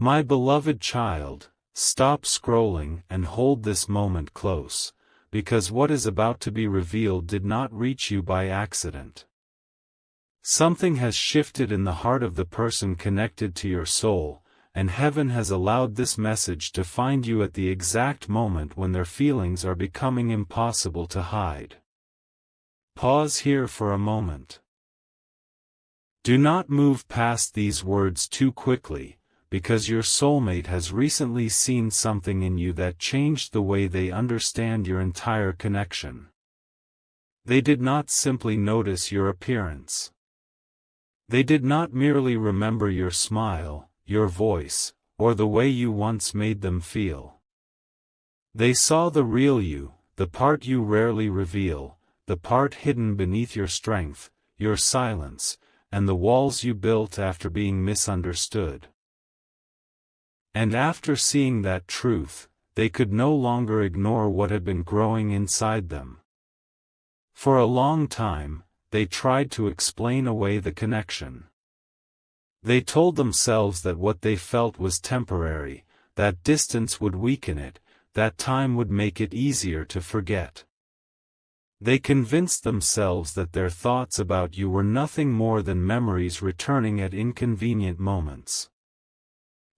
My beloved child, stop scrolling and hold this moment close, because what is about to be revealed did not reach you by accident. Something has shifted in the heart of the person connected to your soul, and heaven has allowed this message to find you at the exact moment when their feelings are becoming impossible to hide. Pause here for a moment. Do not move past these words too quickly, because your soulmate has recently seen something in you that changed the way they understand your entire connection. They did not simply notice your appearance. They did not merely remember your smile, your voice, or the way you once made them feel. They saw the real you, the part you rarely reveal, the part hidden beneath your strength, your silence, and the walls you built after being misunderstood. And after seeing that truth, they could no longer ignore what had been growing inside them. For a long time, they tried to explain away the connection. They told themselves that what they felt was temporary, that distance would weaken it, that time would make it easier to forget. They convinced themselves that their thoughts about you were nothing more than memories returning at inconvenient moments.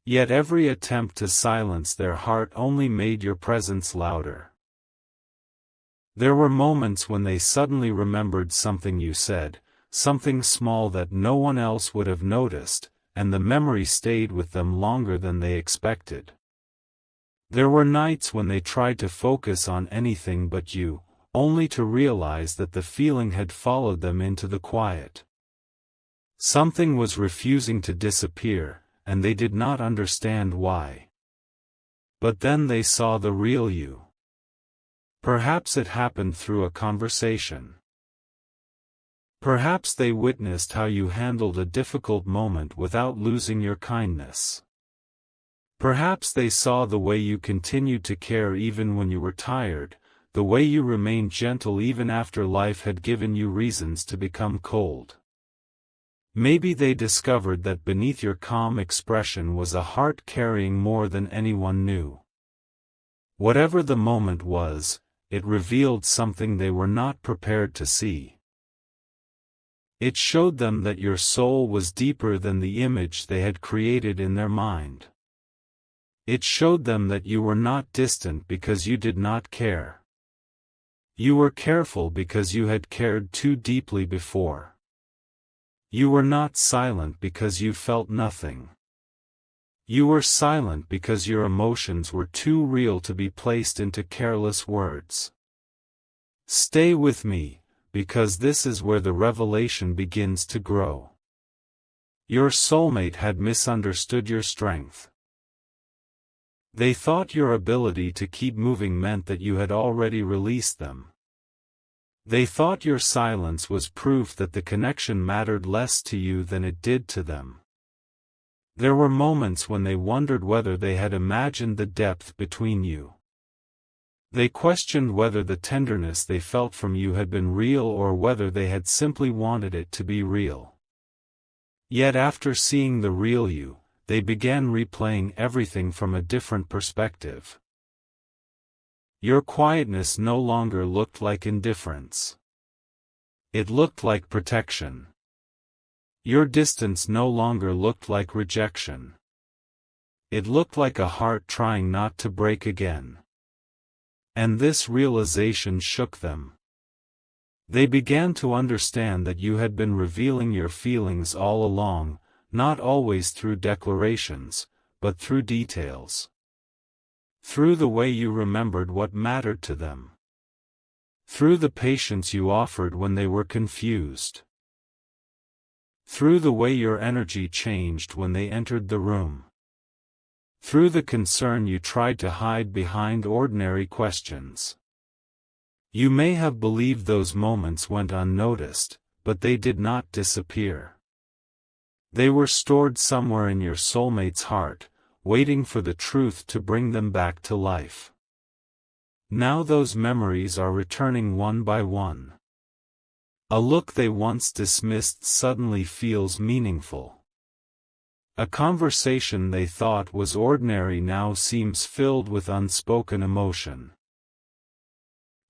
Yet every attempt to silence their heart only made your presence louder. There were moments when they suddenly remembered something you said, something small that no one else would have noticed, and the memory stayed with them longer than they expected. There were nights when they tried to focus on anything but you, only to realize that the feeling had followed them into the quiet. Something was refusing to disappear, and they did not understand why. But then they saw the real you. Perhaps it happened through a conversation. Perhaps they witnessed how you handled a difficult moment without losing your kindness. Perhaps they saw the way you continued to care even when you were tired, the way you remained gentle even after life had given you reasons to become cold. Maybe they discovered that beneath your calm expression was a heart carrying more than anyone knew. Whatever the moment was, it revealed something they were not prepared to see. It showed them that your soul was deeper than the image they had created in their mind. It showed them that you were not distant because you did not care. You were careful because you had cared too deeply before. You were not silent because you felt nothing. You were silent because your emotions were too real to be placed into careless words. Stay with me, because this is where the revelation begins to grow. Your soulmate had misunderstood your strength. They thought your ability to keep moving meant that you had already released them. They thought your silence was proof that the connection mattered less to you than it did to them. There were moments when they wondered whether they had imagined the depth between you. They questioned whether the tenderness they felt from you had been real or whether they had simply wanted it to be real. Yet after seeing the real you, they began replaying everything from a different perspective. Your quietness no longer looked like indifference. It looked like protection. Your distance no longer looked like rejection. It looked like a heart trying not to break again. And this realization shook them. They began to understand that you had been revealing your feelings all along, not always through declarations, but through details. Through the way you remembered what mattered to them. Through the patience you offered when they were confused. Through the way your energy changed when they entered the room. Through the concern you tried to hide behind ordinary questions. You may have believed those moments went unnoticed, but they did not disappear. They were stored somewhere in your soulmate's heart, waiting for the truth to bring them back to life. Now those memories are returning one by one. A look they once dismissed suddenly feels meaningful. A conversation they thought was ordinary now seems filled with unspoken emotion.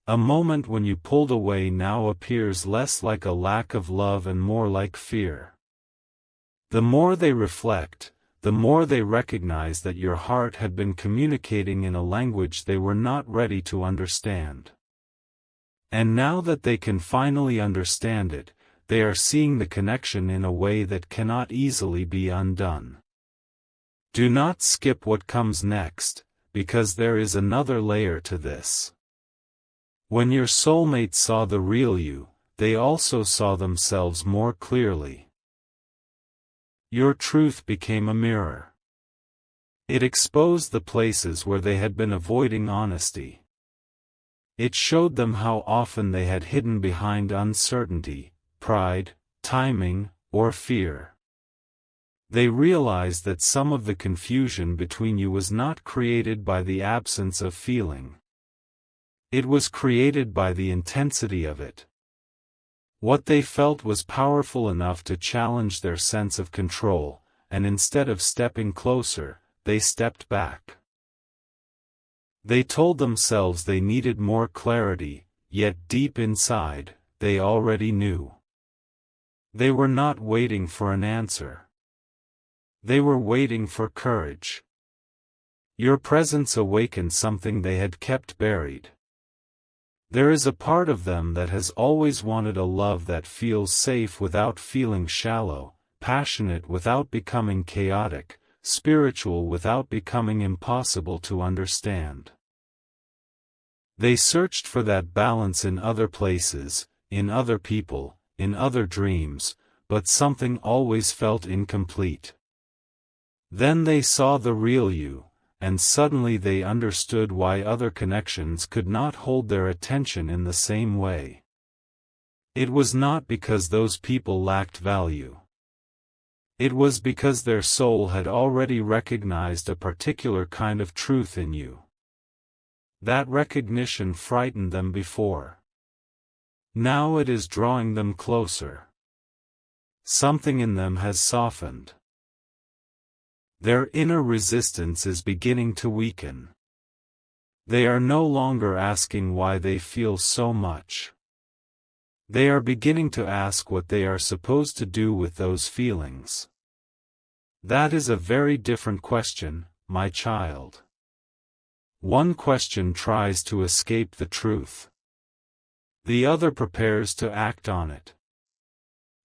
A moment when you pulled away now appears less like a lack of love and more like fear. The more they reflect, the more they recognize that your heart had been communicating in a language they were not ready to understand. And now that they can finally understand it, they are seeing the connection in a way that cannot easily be undone. Do not skip what comes next, because there is another layer to this. When your soulmate saw the real you, they also saw themselves more clearly. Your truth became a mirror. It exposed the places where they had been avoiding honesty. It showed them how often they had hidden behind uncertainty, pride, timing, or fear. They realized that some of the confusion between you was not created by the absence of feeling. It was created by the intensity of it. What they felt was powerful enough to challenge their sense of control, and instead of stepping closer, they stepped back. They told themselves they needed more clarity, yet deep inside, they already knew. They were not waiting for an answer. They were waiting for courage. Your presence awakened something they had kept buried. There is a part of them that has always wanted a love that feels safe without feeling shallow, passionate without becoming chaotic, spiritual without becoming impossible to understand. They searched for that balance in other places, in other people, in other dreams, but something always felt incomplete. Then they saw the real you, and suddenly they understood why other connections could not hold their attention in the same way. It was not because those people lacked value. It was because their soul had already recognized a particular kind of truth in you. That recognition frightened them before. Now it is drawing them closer. Something in them has softened. Their inner resistance is beginning to weaken. They are no longer asking why they feel so much. They are beginning to ask what they are supposed to do with those feelings. That is a very different question, my child. One question tries to escape the truth. The other prepares to act on it.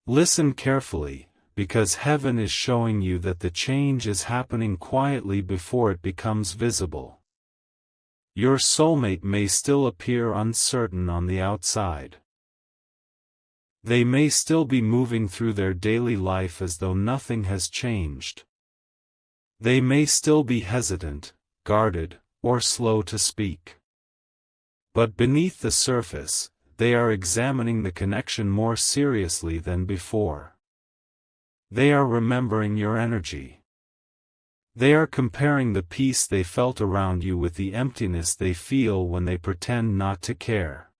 Listen carefully, because heaven is showing you that the change is happening quietly before it becomes visible. Your soulmate may still appear uncertain on the outside. They may still be moving through their daily life as though nothing has changed. They may still be hesitant, guarded, or slow to speak. But beneath the surface, they are examining the connection more seriously than before. They are remembering your energy. They are comparing the peace they felt around you with the emptiness they feel when they pretend not to care.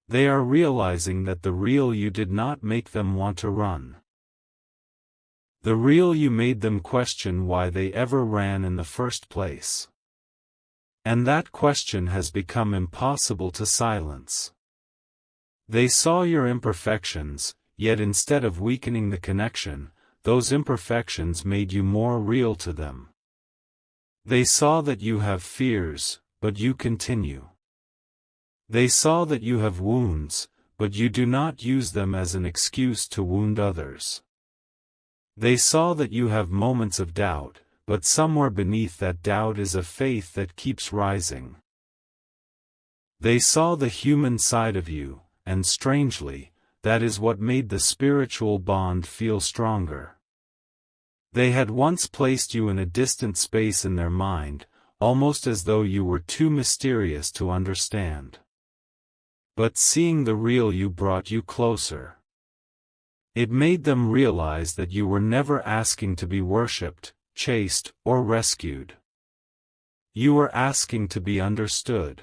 They are realizing that the real you did not make them want to run. The real you made them question why they ever ran in the first place. And that question has become impossible to silence. They saw your imperfections, yet instead of weakening the connection, those imperfections made you more real to them. They saw that you have fears, but you continue. They saw that you have wounds, but you do not use them as an excuse to wound others. They saw that you have moments of doubt, but somewhere beneath that doubt is a faith that keeps rising. They saw the human side of you, and strangely, that is what made the spiritual bond feel stronger. They had once placed you in a distant space in their mind, almost as though you were too mysterious to understand. But seeing the real you brought you closer. It made them realize that you were never asking to be worshipped, chased, or rescued. You were asking to be understood.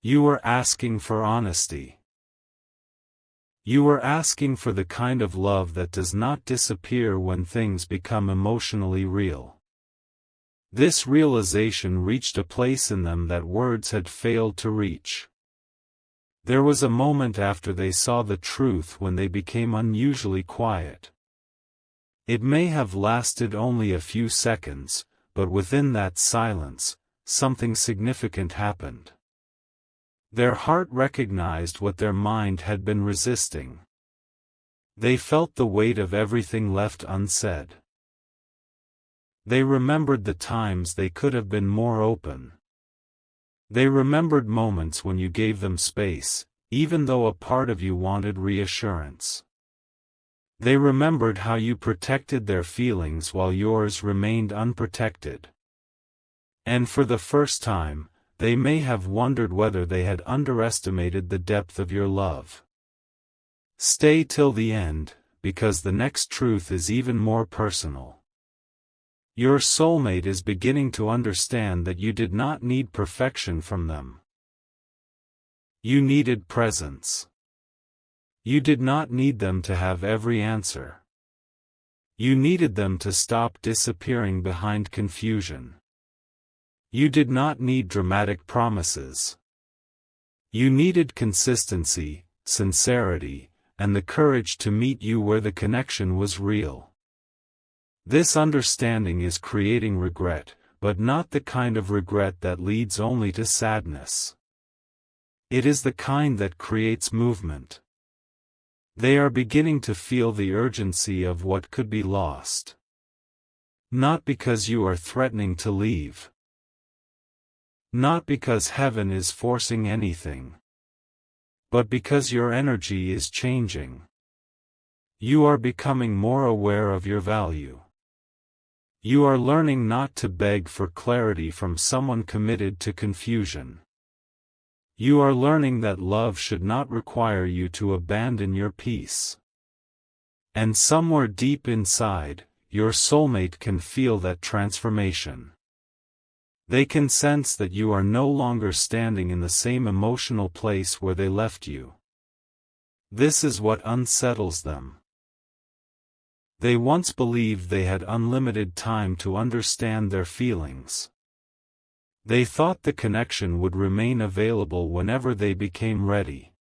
You were asking for honesty. You were asking for the kind of love that does not disappear when things become emotionally real. This realization reached a place in them that words had failed to reach. There was a moment after they saw the truth when they became unusually quiet. It may have lasted only a few seconds, but within that silence, something significant happened. Their heart recognized what their mind had been resisting. They felt the weight of everything left unsaid. They remembered the times they could have been more open. They remembered moments when you gave them space, even though a part of you wanted reassurance. They remembered how you protected their feelings while yours remained unprotected. And for the first time, they may have wondered whether they had underestimated the depth of your love. Stay till the end, because the next truth is even more personal. Your soulmate is beginning to understand that you did not need perfection from them. You needed presence. You did not need them to have every answer. You needed them to stop disappearing behind confusion. You did not need dramatic promises. You needed consistency, sincerity, and the courage to meet you where the connection was real. This understanding is creating regret, but not the kind of regret that leads only to sadness. It is the kind that creates movement. They are beginning to feel the urgency of what could be lost. Not because you are threatening to leave. Not because heaven is forcing anything. But because your energy is changing. You are becoming more aware of your value. You are learning not to beg for clarity from someone committed to confusion. You are learning that love should not require you to abandon your peace. And somewhere deep inside, your soulmate can feel that transformation. They can sense that you are no longer standing in the same emotional place where they left you. This is what unsettles them. They once believed they had unlimited time to understand their feelings. They thought the connection would remain available whenever they became ready.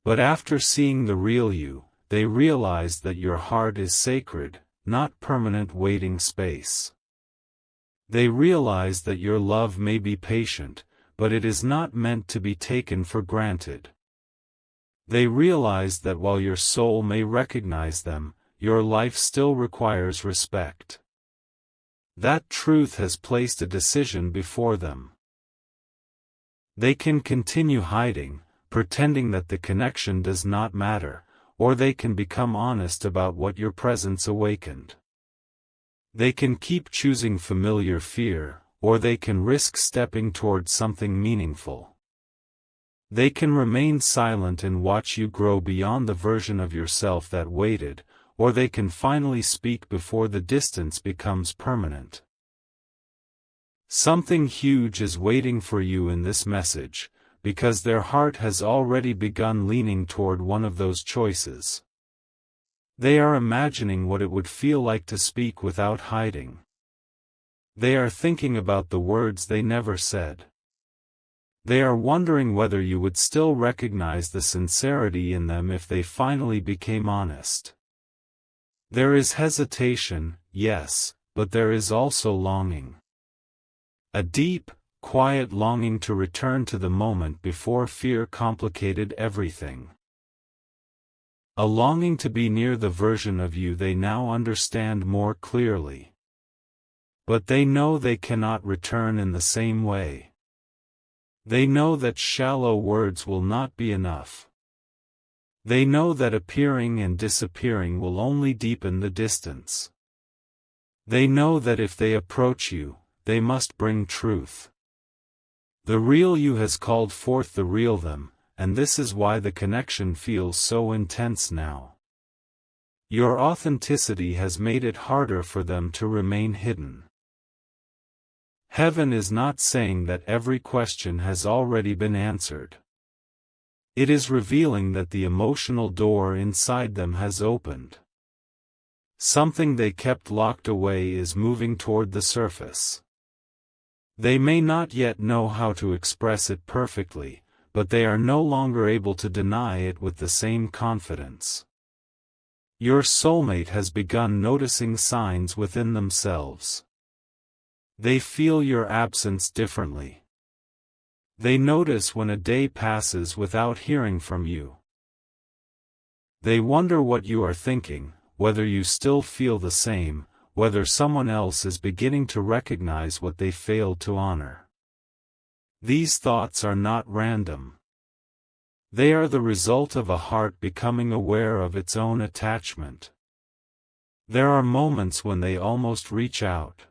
But after seeing the real you, they realized that your heart is sacred, not permanent waiting space. They realized that your love may be patient, but it is not meant to be taken for granted. They realized that while your soul may recognize them, your life still requires respect. That truth has placed a decision before them. They can continue hiding, pretending that the connection does not matter, or they can become honest about what your presence awakened. They can keep choosing familiar fear, or they can risk stepping toward something meaningful. They can remain silent and watch you grow beyond the version of yourself that waited, or they can finally speak before the distance becomes permanent. Something huge is waiting for you in this message, because their heart has already begun leaning toward one of those choices. They are imagining what it would feel like to speak without hiding. They are thinking about the words they never said. They are wondering whether you would still recognize the sincerity in them if they finally became honest. There is hesitation, yes, but there is also longing. A deep, quiet longing to return to the moment before fear complicated everything. A longing to be near the version of you they now understand more clearly. But they know they cannot return in the same way. They know that shallow words will not be enough. They know that appearing and disappearing will only deepen the distance. They know that if they approach you, they must bring truth. The real you has called forth the real them, and this is why the connection feels so intense now. Your authenticity has made it harder for them to remain hidden. Heaven is not saying that every question has already been answered. It is revealing that the emotional door inside them has opened. Something they kept locked away is moving toward the surface. They may not yet know how to express it perfectly, but they are no longer able to deny it with the same confidence. Your soulmate has begun noticing signs within themselves. They feel your absence differently. They notice when a day passes without hearing from you. They wonder what you are thinking, whether you still feel the same, whether someone else is beginning to recognize what they failed to honor. These thoughts are not random. They are the result of a heart becoming aware of its own attachment. There are moments when they almost reach out.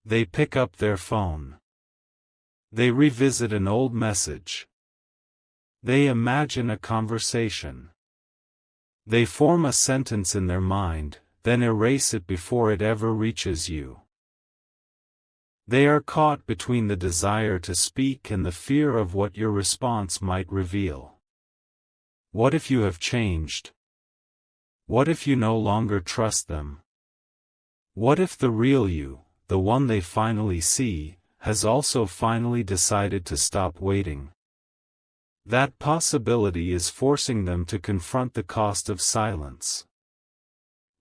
They pick up their phone. They revisit an old message. They imagine a conversation. They form a sentence in their mind, then erase it before it ever reaches you. They are caught between the desire to speak and the fear of what your response might reveal. What if you have changed? What if you no longer trust them? What if the real you, the one they finally see, has also finally decided to stop waiting? That possibility is forcing them to confront the cost of silence.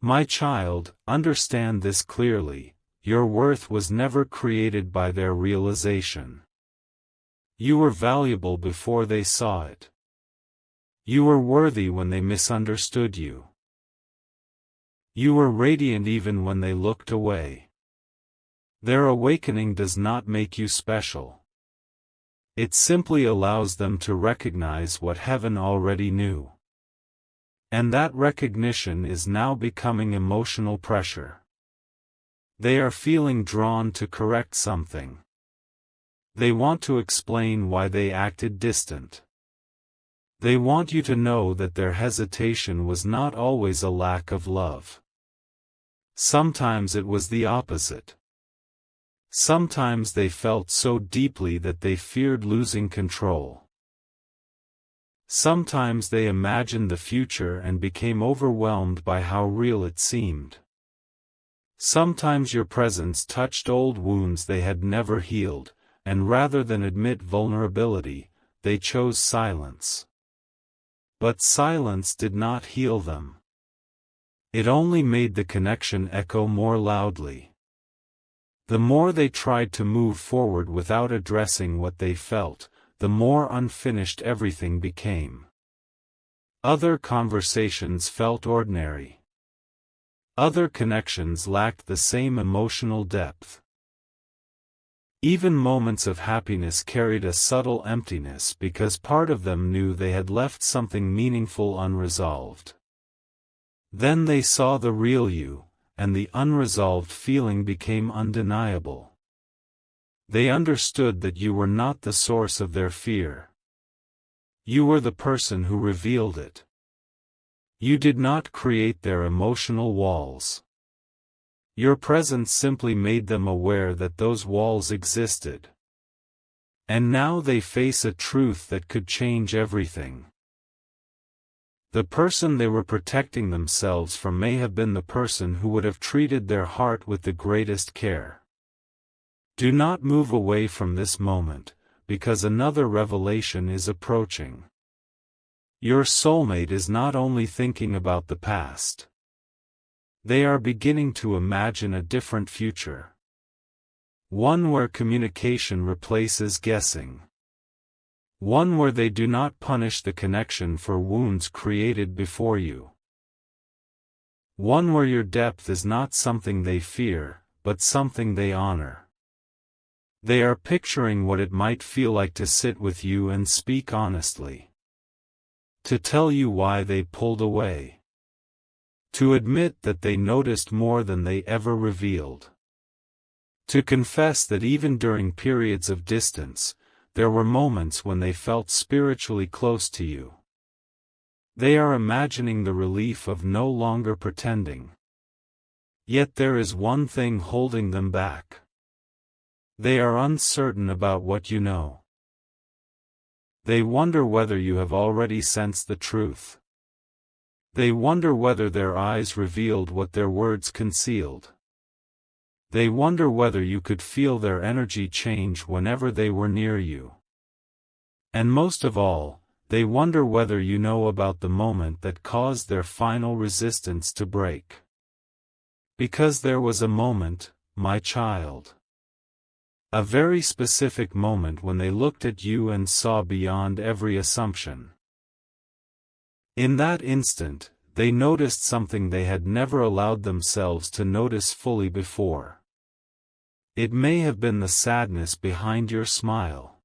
My child, understand this clearly: your worth was never created by their realization. You were valuable before they saw it. You were worthy when they misunderstood you. You were radiant even when they looked away. Their awakening does not make you special. It simply allows them to recognize what heaven already knew. And that recognition is now becoming emotional pressure. They are feeling drawn to correct something. They want to explain why they acted distant. They want you to know that their hesitation was not always a lack of love. Sometimes it was the opposite. Sometimes they felt so deeply that they feared losing control. Sometimes they imagined the future and became overwhelmed by how real it seemed. Sometimes your presence touched old wounds they had never healed, and rather than admit vulnerability, they chose silence. But silence did not heal them. It only made the connection echo more loudly. The more they tried to move forward without addressing what they felt, the more unfinished everything became. Other conversations felt ordinary. Other connections lacked the same emotional depth. Even moments of happiness carried a subtle emptiness because part of them knew they had left something meaningful unresolved. Then they saw the real you, and the unresolved feeling became undeniable. They understood that you were not the source of their fear. You were the person who revealed it. You did not create their emotional walls. Your presence simply made them aware that those walls existed. And now they face a truth that could change everything. The person they were protecting themselves from may have been the person who would have treated their heart with the greatest care. Do not move away from this moment, because another revelation is approaching. Your soulmate is not only thinking about the past. They are beginning to imagine a different future. One where communication replaces guessing. One where they do not punish the connection for wounds created before you. One where your depth is not something they fear, but something they honor. They are picturing what it might feel like to sit with you and speak honestly. To tell you why they pulled away. To admit that they noticed more than they ever revealed. To confess that even during periods of distance, there were moments when they felt spiritually close to you. They are imagining the relief of no longer pretending. Yet there is one thing holding them back. They are uncertain about what you know. They wonder whether you have already sensed the truth. They wonder whether their eyes revealed what their words concealed. They wonder whether you could feel their energy change whenever they were near you. And most of all, they wonder whether you know about the moment that caused their final resistance to break. Because there was a moment, my child. A very specific moment when they looked at you and saw beyond every assumption. In that instant, they noticed something they had never allowed themselves to notice fully before. It may have been the sadness behind your smile.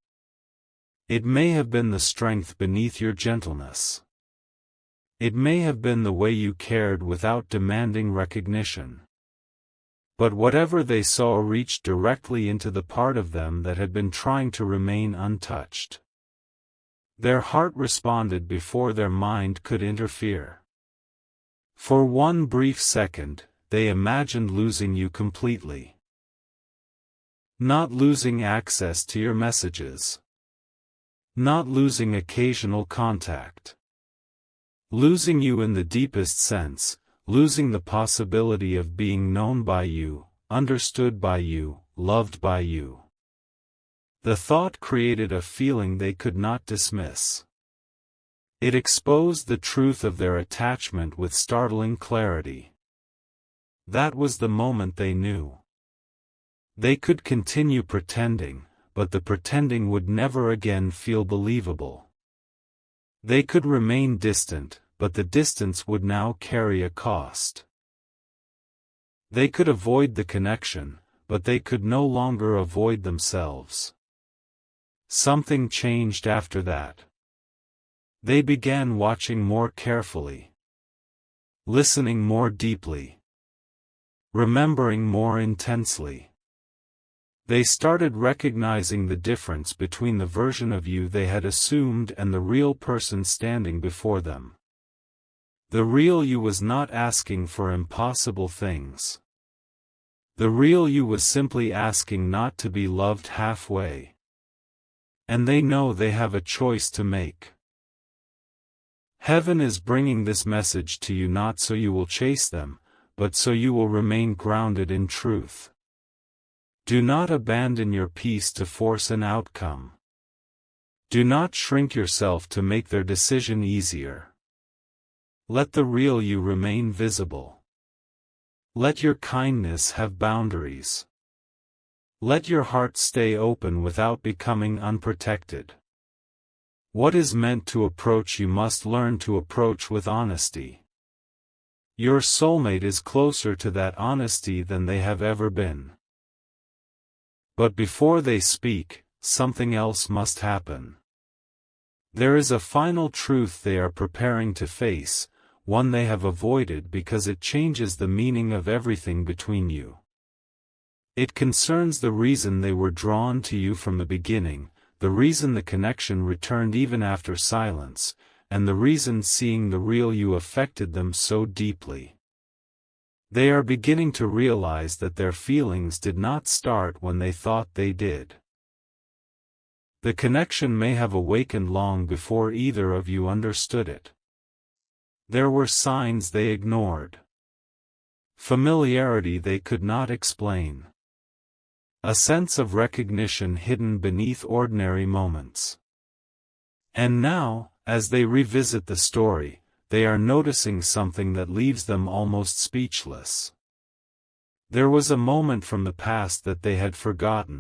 It may have been the strength beneath your gentleness. It may have been the way you cared without demanding recognition. But whatever they saw reached directly into the part of them that had been trying to remain untouched. Their heart responded before their mind could interfere. For one brief second, they imagined losing you completely. Not losing access to your messages. Not losing occasional contact. Losing you in the deepest sense, losing the possibility of being known by you, understood by you, loved by you. The thought created a feeling they could not dismiss. It exposed the truth of their attachment with startling clarity. That was the moment they knew. They could continue pretending, but the pretending would never again feel believable. They could remain distant, but the distance would now carry a cost. They could avoid the connection, but they could no longer avoid themselves. Something changed after that. They began watching more carefully, listening more deeply, remembering more intensely. They started recognizing the difference between the version of you they had assumed and the real person standing before them. The real you was not asking for impossible things. The real you was simply asking not to be loved halfway. And they know they have a choice to make. Heaven is bringing this message to you not so you will chase them, but so you will remain grounded in truth. Do not abandon your peace to force an outcome. Do not shrink yourself to make their decision easier. Let the real you remain visible. Let your kindness have boundaries. Let your heart stay open without becoming unprotected. What is meant to approach you must learn to approach with honesty. Your soulmate is closer to that honesty than they have ever been. But before they speak, something else must happen. There is a final truth they are preparing to face, one they have avoided because it changes the meaning of everything between you. It concerns the reason they were drawn to you from the beginning, the reason the connection returned even after silence, and the reason seeing the real you affected them so deeply. They are beginning to realize that their feelings did not start when they thought they did. The connection may have awakened long before either of you understood it. There were signs they ignored. Familiarity they could not explain. A sense of recognition hidden beneath ordinary moments. And now, as they revisit the story, they are noticing something that leaves them almost speechless. There was a moment from the past that they had forgotten.